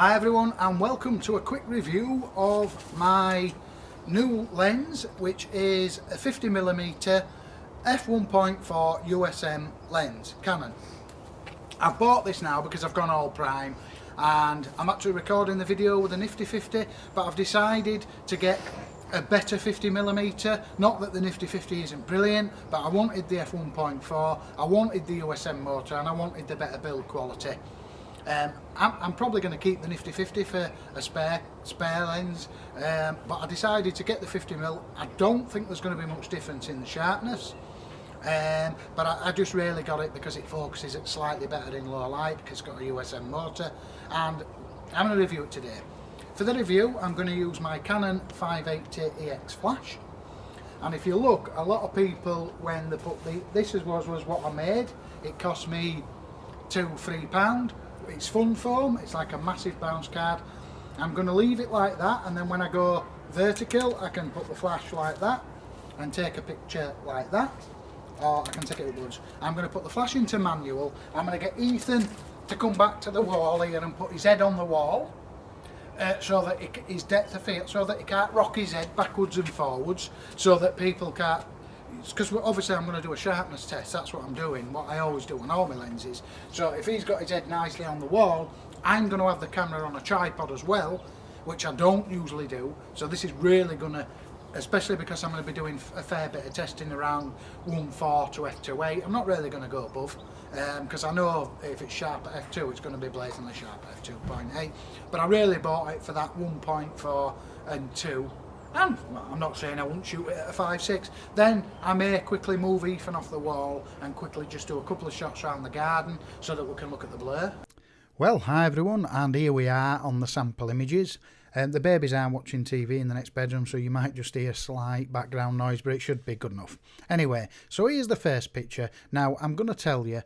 Hi everyone, and welcome to a quick review of my new lens, which is a 50mm f1.4 USM lens, Canon. I've bought this now because I've gone all prime and I'm actually recording the video with a nifty 50, but I've decided to get a better 50mm. Not that the nifty 50 isn't brilliant, but I wanted the f1.4, I wanted the USM motor, and I wanted the better build quality. I'm probably going to keep the nifty 50 for a spare lens, but I decided to get the 50mm. I don't think there's going to be much difference in the sharpness, but I just really got it because it focuses it slightly better in low light because it's got a USM motor, and I'm going to review it today. For the review, I'm going to use my Canon 580EX flash, and if you look, a lot of people, when they put this was what I made, it cost me £2-3. It's fun foam, it's like a massive bounce card. I'm going to leave it like that, and then when I go vertical I can put the flash like that and take a picture like that, or I can take it upwards. I'm going to put the flash into manual. I'm going to get Ethan to come back to the wall here and put his head on the wall, so that his depth of field, so that he can't rock his head backwards and forwards, so that people can't, because obviously I'm going to do a sharpness test. That's what I'm doing, what I always do on all my lenses. So if he's got his head nicely on the wall, I'm going to have the camera on a tripod as well, which I don't usually do. So this is really going to, especially because I'm going to be doing a fair bit of testing around 1.4 to f2.8. I'm not really going to go above, because I know if it's sharp at f2 it's going to be blazingly sharp at f2.8, but I really bought it for that 1.4 and 2. And I'm not saying I won't shoot it at a 5.6. Then I may quickly move Ethan off the wall and quickly just do a couple of shots around the garden so that we can look at the blur. Well, hi everyone, and here we are on the sample images. The babies are watching TV in the next bedroom, so you might just hear slight background noise, but it should be good enough. Anyway, so here's the first picture. Now I'm going to tell you,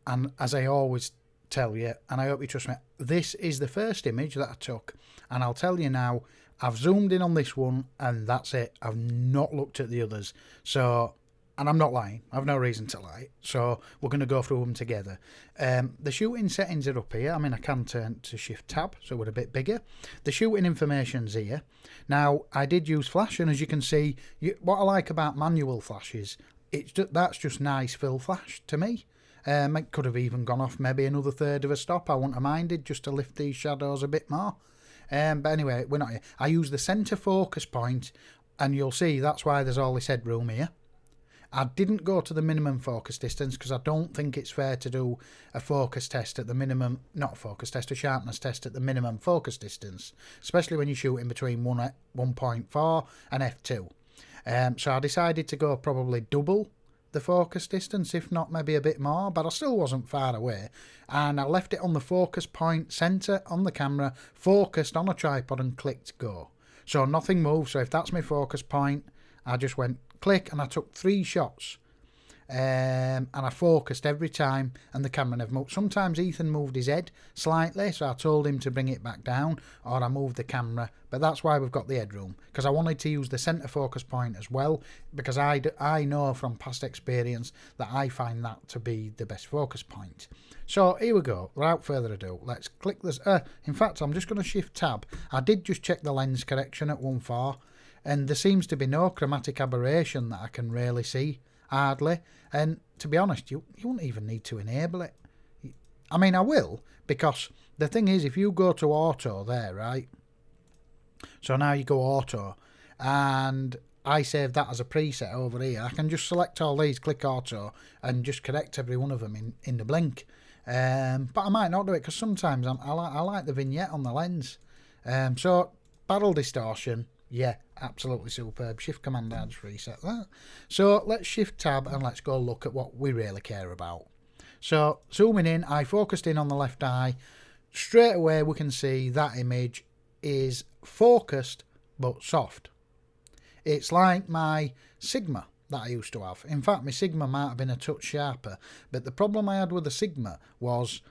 and as I always tell you, and I hope you trust me, this is the first image that I took, and I'll tell you now, I've zoomed in on this one and that's it. I've not looked at the others. So, and I'm not lying, I've no reason to lie, so we're going to go through them together. The shooting settings are up here. I mean, I can turn to shift tab so we're a bit bigger. The shooting information's here. Now I did use flash, and as you can see, what I like about manual flashes, that's just nice fill flash to me. It could have even gone off maybe another third of a stop, I wouldn't have minded, just to lift these shadows a bit more. But anyway, we're not here. I use the centre focus point, and you'll see that's why there's all this headroom here. I didn't go to the minimum focus distance because I don't think it's fair to do a focus test at the minimum, not a focus test, a sharpness test at the minimum focus distance, especially when you shoot in between 1.4 and f2. So I decided to go probably double the focus distance, if not maybe a bit more, but I still wasn't far away, and I left it on the focus point centre on the camera, focused on a tripod, and clicked go. So nothing moved. So if that's my focus point, I just went click and I took 3 shots, and I focused every time, and the camera never moved. Sometimes Ethan moved his head slightly, so I told him to bring it back down, or I moved the camera, but that's why we've got the headroom, because I wanted to use the centre focus point as well, because I know from past experience that I find that to be the best focus point. So here we go. Without further ado, let's click this. In fact, I'm just going to shift tab. I did just check the lens correction at 1.4, and there seems to be no chromatic aberration that I can really see, hardly. And to be honest, you won't even need to enable it. I mean, I will, because the thing is, if you go to auto there, right, so now you go auto, and I save that as a preset over here, I can just select all these, click auto, and just correct every one of them in the blink. But I might not do it, because sometimes I like the vignette on the lens. So barrel distortion, yeah, absolutely superb. Shift command R, just reset that. So let's shift tab and let's go look at what we really care about. So zooming in, I focused in on the left eye. Straight away we can see that image is focused but soft. It's like my Sigma that I used to have. In fact, my Sigma might have been a touch sharper, but the problem I had with the Sigma was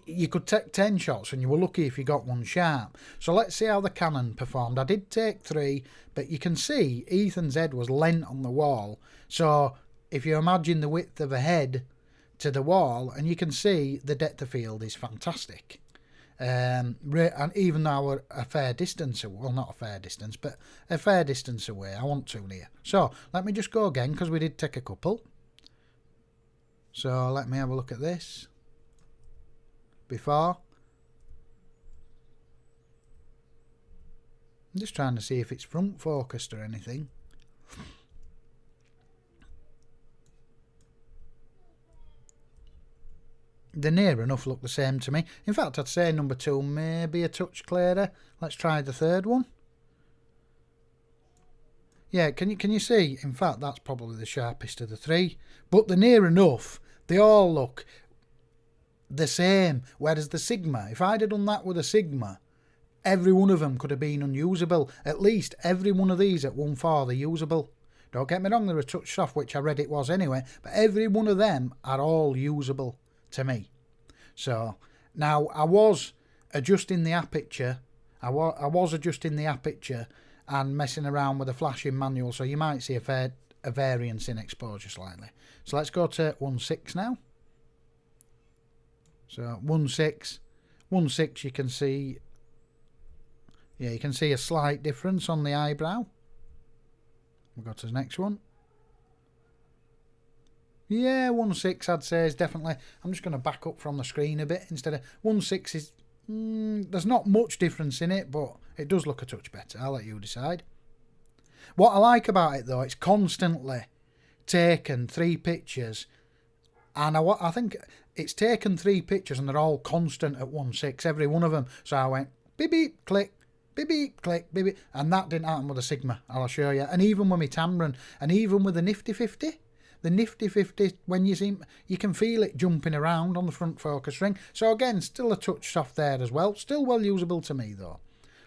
you could take 10 shots and you were lucky if you got one sharp. So let's see how the Canon performed. I did take 3, but you can see Ethan's head was leant on the wall. So if you imagine the width of a head to the wall, and you can see the depth of field is fantastic. And even though we're a fair distance away, well, not a fair distance, but a fair distance away, I want to here. So let me just go again, because we did take a couple. So let me have a look at this before. I'm just trying to see if it's front focused or anything. They're near enough look the same to me. In fact, I'd say number 2 maybe a touch clearer. Let's try the third one. Yeah, can you see? In fact, that's probably the sharpest of the 3. But they're near enough. They all look the same. Whereas the Sigma, if I'd have done that with a Sigma, every one of them could have been unusable. At least every one of these at 1.4 they're usable. Don't get me wrong, they're a touch soft, which I read it was anyway. But every one of them are all usable to me. So now I was adjusting the aperture. I was adjusting the aperture and messing around with the flashing manual, so you might see a variance in exposure slightly. So let's go to 1.6 now. So 1.6 you can see, yeah, you can see a slight difference on the eyebrow. We'll go to the next one. Yeah, 1.6 I'd say is definitely, I'm just going to back up from the screen a bit instead of 1.6 is, there's not much difference in it, but it does look a touch better. I'll let you decide. What I like about it though, it's constantly taken 3 pictures, and I think it's taken 3 pictures and they're all constant at 1.6, every one of them. So I went beep beep click, beep beep click, beep beep, and that didn't happen with a Sigma, I'll show you. And even with my Tamron, and even with the Nifty 50, the Nifty 50, when you can feel it jumping around on the front focus ring. So again, still a touch soft there as well. Still well usable to me though.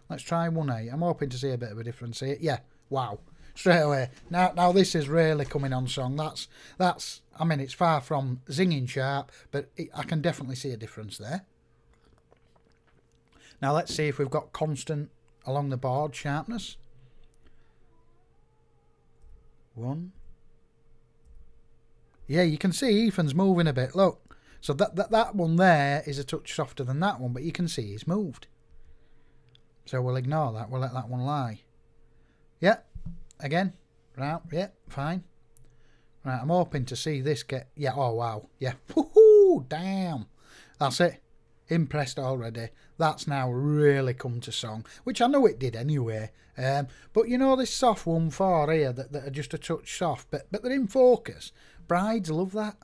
Let's try 1.8. I'm hoping to see a bit of a difference here. Yeah, wow. Straight away. Now this is really coming on song. That's. I mean, it's far from zinging sharp, but I can definitely see a difference there. Now let's see if we've got constant along the board sharpness. 1. Yeah, you can see Ethan's moving a bit. Look, so that one there is a touch softer than that one, but you can see he's moved. So we'll ignore that. We'll let that one lie. Yeah, again. Right, yeah, fine. Right, I'm hoping to see this get... Yeah, oh, wow. Yeah. Woohoo! Damn. That's it. Impressed already. That's now really come to song, which I know it did anyway. But you know this soft 1.4 here that are just a touch soft, but they're in focus. Brides love that.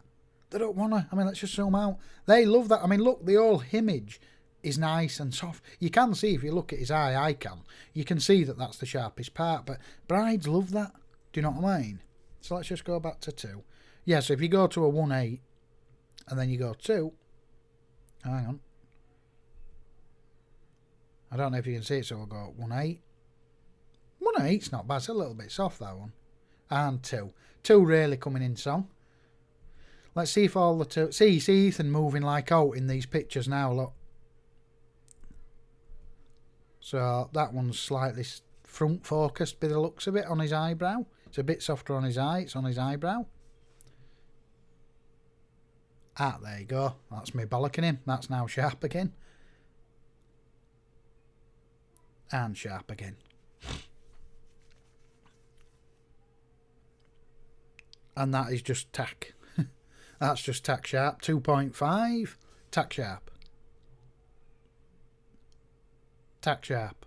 They don't want to... I mean, let's just zoom out. They love that. I mean, look, the whole image is nice and soft. You can see, if you look at his eye icon, you can see that that's the sharpest part, but brides love that. Do you know what I mean? So let's just go back to 2. Yeah, so if you go to a 1.8 and then you go 2, hang on. I don't know if you can see it, so we'll go 1.8. 1.8's not bad. It's a little bit soft, that one. And 2. 2 really coming in song. Let's see if all the 2... See Ethan moving like out in these pictures now, look. So that one's slightly front focused by the looks of it on his eyebrow. It's a bit softer on his eye. It's on his eyebrow. Ah, there you go. That's me bollocking him. That's now sharp again. And sharp again. And that is just tack. That's just tack sharp. 2.5. Tack sharp. Tack sharp.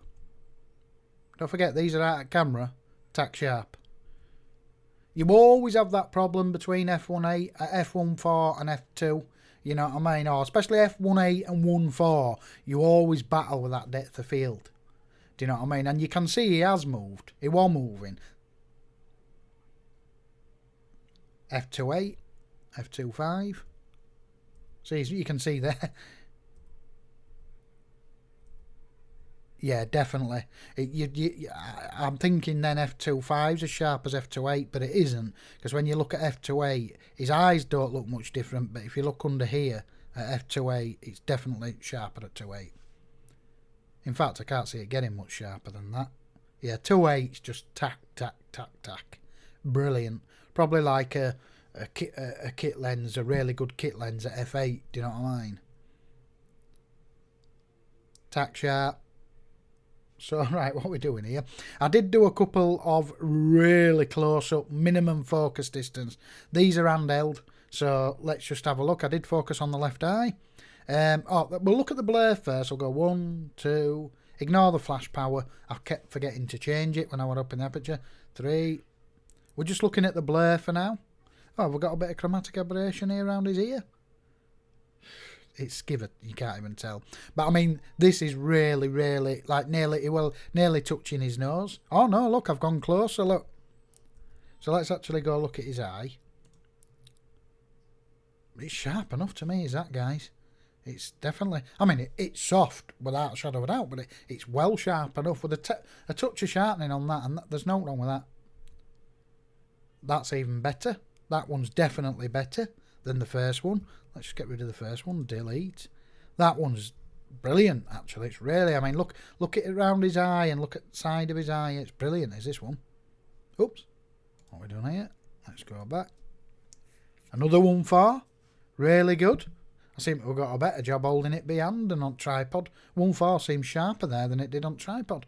Don't forget, these are out of camera. Tack sharp. You always have that problem between F1.8, F1.4 and F2. You know what I mean? Or especially F1.8 and 1.4. You always battle with that depth of field. Do you know what I mean? And you can see he has moved. He was moving. F2.8, F2.5. See, you can see there. Yeah, definitely. I'm thinking then F2.5's as sharp as F2.8, but it isn't. Because when you look at F2.8, his eyes don't look much different. But if you look under here at F2.8, it's definitely sharper at 2.8. In fact, I can't see it getting much sharper than that. Yeah, 2.8's just tack, tack, tack, tack. Brilliant. Probably like a kit lens, a really good kit lens at F8. Do you know what I mean? tack sharp. So, right, what are we doing here? I did do a couple of really close-up minimum focus distance. These are handheld, so let's just have a look. I did focus on the left eye. We'll look at the blur first. I'll go 1, 2. Ignore the flash power. I kept forgetting to change it when I went up in the aperture. 3. We're just looking at the blur for now. Oh, we've got a bit of chromatic aberration here around his ear. It's skivered, you can't even tell. But I mean, this is really, really, like nearly touching his nose. Oh no, look, I've gone closer, look. So let's actually go look at his eye. It's sharp enough to me, is that, guys? It's definitely, I mean, it's soft without a shadow of a doubt, but it's well sharp enough with a touch of sharpening on that, and there's no wrong with that. That's even better. That one's definitely better than the first one. Let's just get rid of the first one. Delete. That one's brilliant, actually. It's really, I mean, look at it around his eye and look at the side of his eye. It's brilliant, is this one. Oops. What are we doing here? Let's go back. Another 1.4. Really good. I seem to have got a better job holding it behind and on tripod. 1.4 seems sharper there than it did on tripod.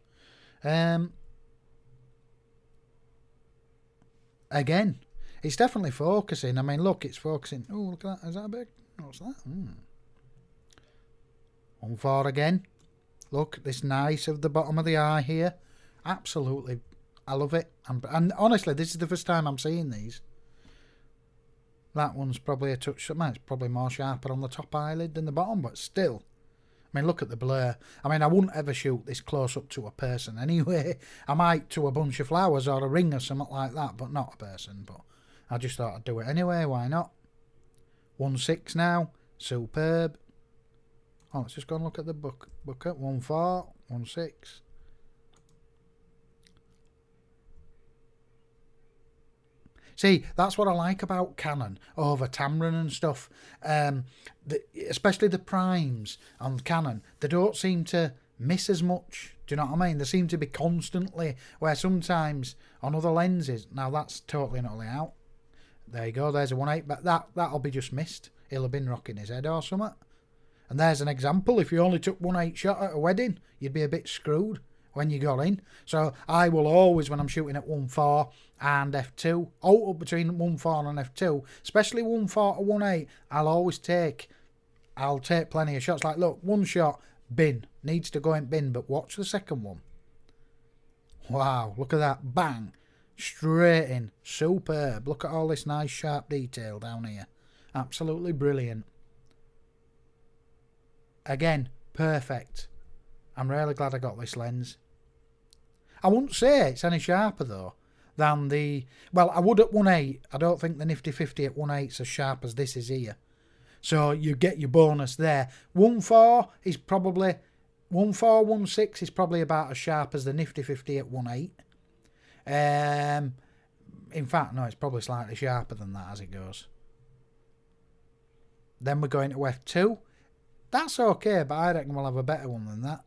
Again, it's definitely focusing. I mean, look, it's focusing. Oh, look at that. Is that a big? What's that? 1.4 again. Look, this nice of the bottom of the eye here. Absolutely. I love it. And honestly, this is the first time I'm seeing these. That one's probably a touch. It's probably more sharper on the top eyelid than the bottom, but still. I mean, look at the blur. I mean, I wouldn't ever shoot this close up to a person anyway. I might to a bunch of flowers or a ring or something like that, but not a person. But I just thought I'd do it anyway. Why not? 1.6 now. Superb. Oh, let's just go and look at the bucket. 1.4, 1.6. See, that's what I like about Canon over Tamron and stuff. Especially the primes on Canon. They don't seem to miss as much. Do you know what I mean? They seem to be constantly, where sometimes on other lenses, now that's totally not out. There you go, there's a 1.8, but that'll be just missed. He'll have been rocking his head or something. And there's an example. If you only took 1.8 shot at a wedding, you'd be a bit screwed when you got in. So I will always, when I'm shooting at 1.4 and f2, up between 1.4 and f2, especially 1.4 or 1.8, I'll take plenty of shots. Like, look, one shot, bin, needs to go in bin, but watch the second one. Wow, look at that, bang, straight in, superb. Look at all this nice sharp detail down here. Absolutely brilliant. Again, perfect. I'm really glad I got this lens. I wouldn't say it's any sharper though than the, well, I would at 1.8. I don't think the Nifty 50 at 1.8 is as sharp as this is here. So you get your bonus there. 1.4 is probably, 1.4, 1.6 is probably about as sharp as the Nifty 50 at 1.8. In fact, no, it's probably slightly sharper than that as it goes. Then we're going to f2. That's okay, but I reckon we'll have a better one than that.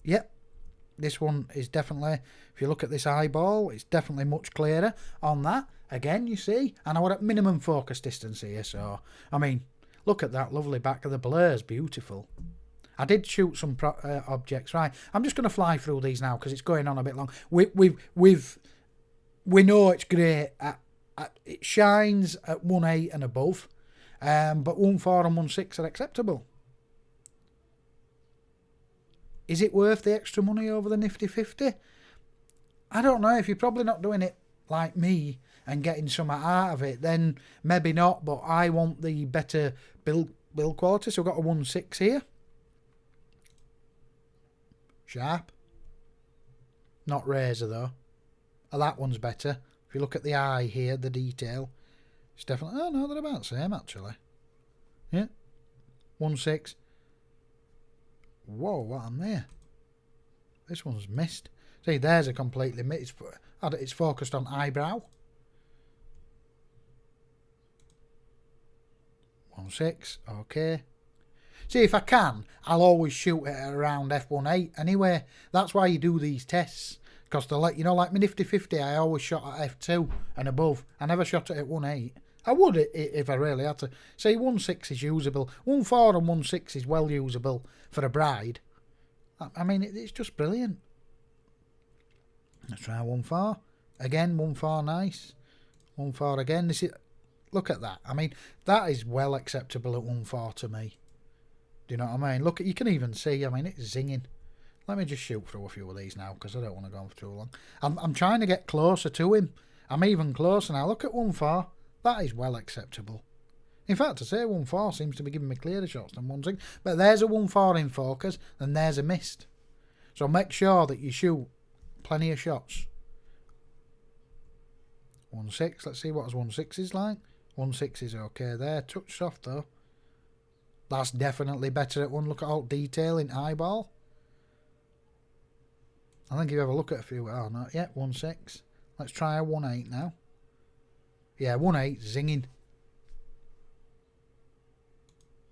Yep, this one is definitely, if you look at this eyeball, it's definitely much clearer on that. Again, you see, and I want at minimum focus distance here, so, I mean, look at that lovely back of the blur's beautiful. I did shoot some objects, right? I'm just going to fly through these now because it's going on a bit long. We know it's great. It shines at 1.8 and above, but 1.4 and 1.6 are acceptable. Is it worth the extra money over the Nifty 50? I don't know. If you're probably not doing it like me and getting some out of it, then maybe not, but I want the better build quality, so I've got a 1.6 here. Sharp. Not razor though. Oh, that one's better. If you look at the eye here, the detail, it's definitely, oh no, they're about the same actually. Yeah. 1.6. Whoa, what am there? This one's missed. See, there's a completely missed. It's focused on eyebrow. 1.6, okay. See, if I can, I'll always shoot it at around f1.8 anyway. That's why you do these tests. Because they're like, you know, like my Nifty 50, I always shot at f2 and above. I never shot it at 1.8. I would if I really had to. Say 1.6 is usable. 1.4 and 1.6 is well usable for a bride. I mean, it's just brilliant. Let's try 1.4. Again, 1.4 nice. 1.4 again. This is, look at that. I mean, that is well acceptable at 1.4 to me. Do you know what I mean? Look, you can even see, I mean, it's zinging. Let me just shoot through a few of these now because I don't want to go on for too long. I'm trying to get closer to him. I'm even closer now. Look at 1.4. That is well acceptable. In fact, I say 1.4 seems to be giving me clearer shots than 1.6. But there's a 1.4 in focus and there's a mist. So make sure that you shoot plenty of shots. 1.6. Let's see what 1.6 is like. 1.6 is okay there. Touch soft though. That's definitely better at one. Look at all detail in eyeball. I think if you have a look at a few. Oh, no. Yeah, 1.6. Let's try a 1.8 now. Yeah, 1.8 zinging.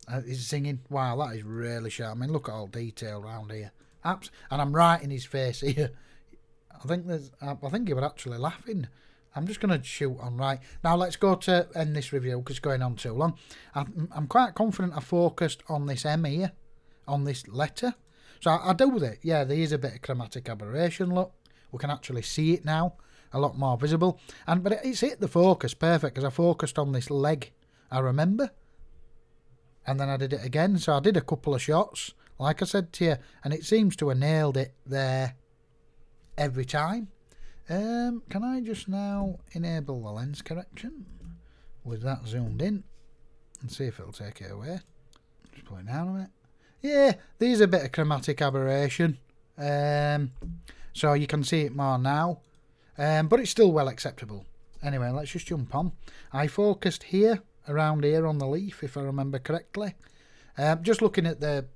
It's zinging. Wow, that is really sharp. I mean, look at all detail around here. And I'm right in his face here. I think he was actually laughing. I'm just going to shoot on right. Now let's go to end this review because it's going on too long. I'm quite confident I focused on this M here, on this letter. So I do with it. Yeah, there is a bit of chromatic aberration, look. We can actually see it now, a lot more visible. But it's hit the focus perfect because I focused on this leg, I remember. And then I did it again. So I did a couple of shots, like I said to you, and it seems to have nailed it there every time. Can I just now enable the lens correction with that zoomed in and see if it'll take it away? Just pull it down a minute. Yeah, there's a bit of chromatic aberration. So you can see it more now. But it's still well acceptable. Anyway, let's just jump on. I focused here, around here on the leaf, if I remember correctly. Just looking at the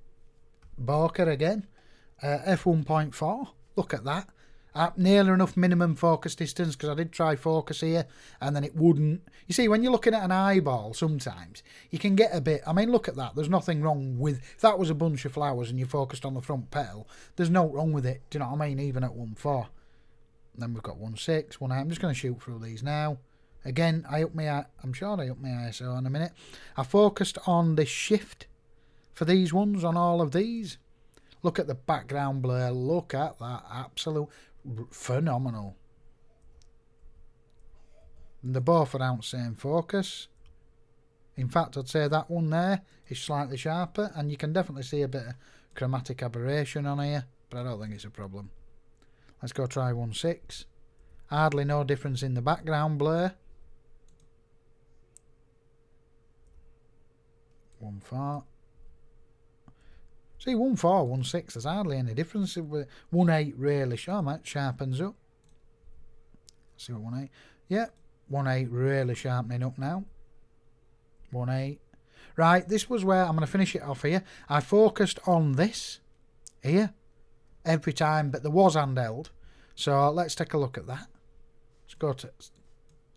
bokeh again. F1.4. Look at that. Nearly enough minimum focus distance because I did try focus here and then it wouldn't. You see, when you're looking at an eyeball sometimes you can get a bit, I mean, look at that. There's nothing wrong with, if that was a bunch of flowers and you focused on the front petal, there's no wrong with it. Do you know what I mean? Even at 1.4. Then we've got 1.6, 1.8. I'm just going to shoot through these now. Again, I'm sure I up my ISO in a minute. I focused on the shift for these ones, on all of these. Look at the background blur. Look at that. Absolute phenomenal. And they're both around same focus. In fact, I'd say that one there is slightly sharper, and you can definitely see a bit of chromatic aberration on here, but I don't think it's a problem. Let's go try 1.6. Hardly no difference in the background blur. 1.4. See, 1.4, 1.6, there's hardly any difference. 1.8 really sharpens up. See what 1.8. Yeah, 1.8 really sharpening up now. 1.8. Right, this was where I'm going to finish it off here. I focused on this here every time, but there was handheld. So let's take a look at that. Let's go to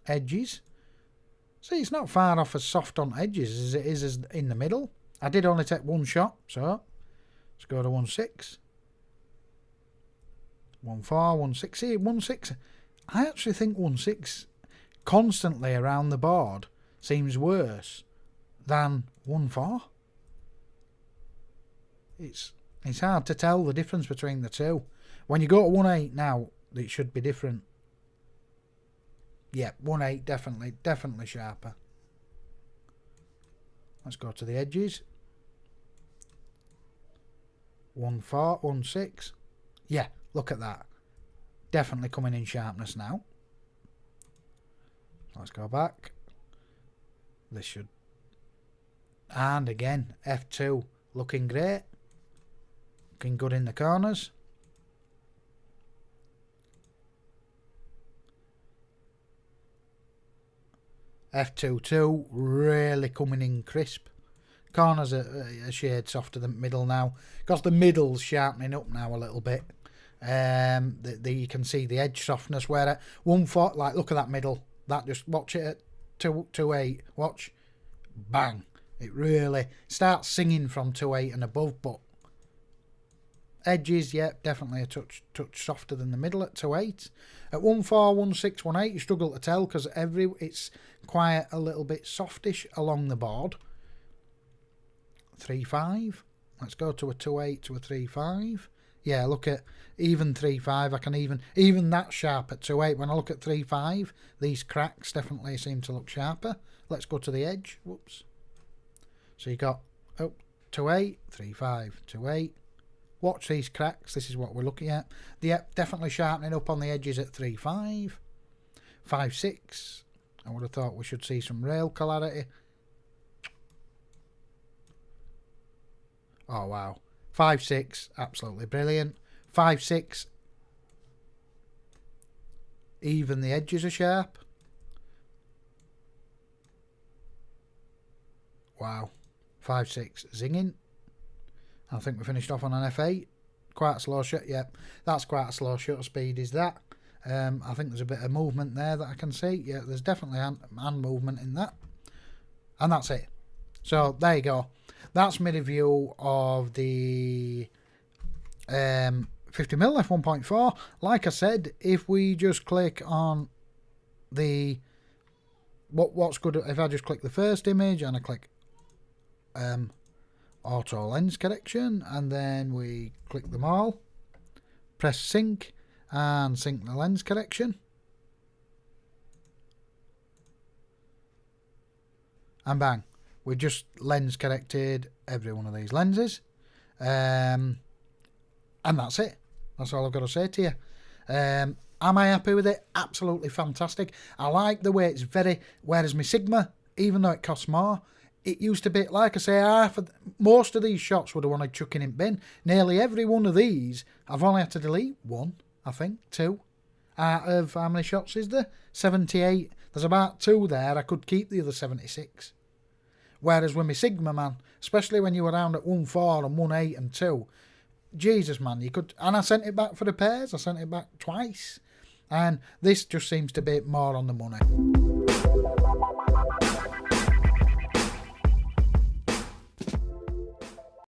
edges. See, it's not far off as soft on edges as it is in the middle. I did only take one shot, so let's go to 1.6. 1.4, 1.6. See, 1.6. I actually think 1.6 constantly around the board seems worse than 1.4. It's hard to tell the difference between the two. When you go to 1.8 now, it should be different. Yeah, 1.8 definitely sharper. Let's go to the edges. 1.4, 1.6. Yeah, look at that. Definitely coming in sharpness now. Let's go back. This should. And again, F2 looking great. Looking good in the corners. F2.2 really coming in crisp. Corners are a shade softer than middle now because the middle's sharpening up now a little bit. You can see the edge softness where at 1.4, like look at that middle. That just watch it at 2.8. Watch, bang! It really starts singing from 2.8 and above, but Edges, yep, definitely a touch softer than the middle at 2.8. At 1.4, 1.6, 1.8, you struggle to tell because it's quite a little bit softish along the board. 3.5. Let's go to a 2.8 to a 3.5. Yeah, look at even 3.5. I can even that sharp at 2.8. When I look at 3.5, these cracks definitely seem to look sharper. Let's go to the edge. Whoops. So you got 2.8, 3.5, 2.8. Watch these cracks. This is what we're looking at. Yep, definitely sharpening up on the edges at 3.5. 5.6. I would have thought we should see some rail clarity. Oh, wow. 5.6, absolutely brilliant. 5.6, even the edges are sharp. Wow. 5.6, zinging. I think we finished off on an F8. Quite a slow shut, yep. That's quite a slow shutter speed, is that. I think there's a bit of movement there that I can see. Yeah, there's definitely hand movement in that. And that's it. So, there you go. That's my review of the 50mm f1.4. Like I said, if we just click on the what's good, if I just click the first image and I click auto lens correction, and then we click them all, press sync and sync the lens correction, and bang, we just lens corrected every one of these lenses, and that's it. That's all I've got to say to you. Am I happy with it? Absolutely fantastic. I like the way it's whereas my Sigma, even though it costs more, it used to be, like I say, most of these shots would have wanted chucking in bin. Nearly every one of these, I've only had to delete one, I think, 2. Out of, how many shots is there? 78. There's about 2 there. I could keep the other 76. Whereas with my Sigma, man, especially when you were around at 1.4 and 1.8 and 2, Jesus, man, you could... And I sent it back for the pairs. I sent it back twice. And this just seems to be more on the money.